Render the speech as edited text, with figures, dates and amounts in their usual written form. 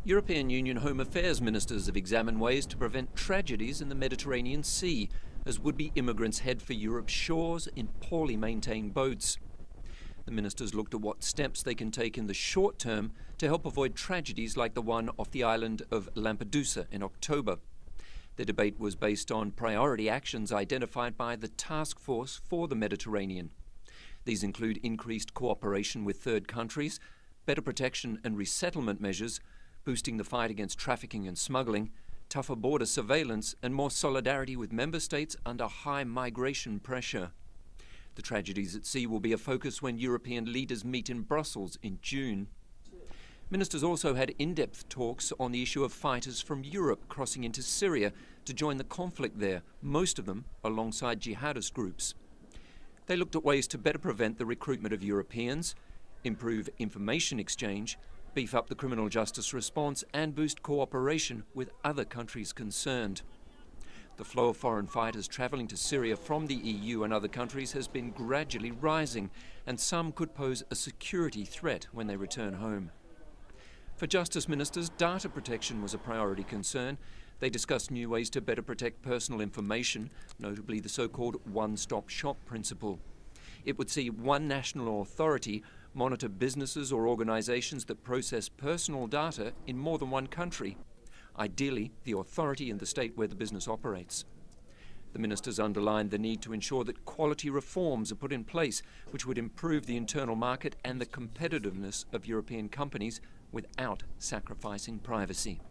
European Union Home Affairs ministers have examined ways to prevent tragedies in the Mediterranean Sea as would-be immigrants head for Europe's shores in poorly maintained boats. The ministers looked at what steps they can take in the short term to help avoid tragedies like the one off the island of Lampedusa in October. The debate was based on priority actions identified by the Task Force for the Mediterranean. These include increased cooperation with third countries, better protection and resettlement measures, boosting the fight against trafficking and smuggling, tougher border surveillance, and more solidarity with member states under high migration pressure. The tragedies at sea will be a focus when European leaders meet in Brussels in June. Ministers also had in-depth talks on the issue of fighters from Europe crossing into Syria to join the conflict there, most of them alongside jihadist groups. They looked at ways to better prevent the recruitment of Europeans, improve information exchange, beef up the criminal justice response and boost cooperation with other countries concerned. The flow of foreign fighters travelling to Syria from the EU and other countries has been gradually rising, and some could pose a security threat when they return home. For Justice Ministers, data protection was a priority concern. They discussed new ways to better protect personal information, notably the so-called one-stop shop principle. It would see one national authority monitor businesses or organisations that process personal data in more than one country, ideally the authority in the state where the business operates. The ministers underlined the need to ensure that quality reforms are put in place which would improve the internal market and the competitiveness of European companies without sacrificing privacy.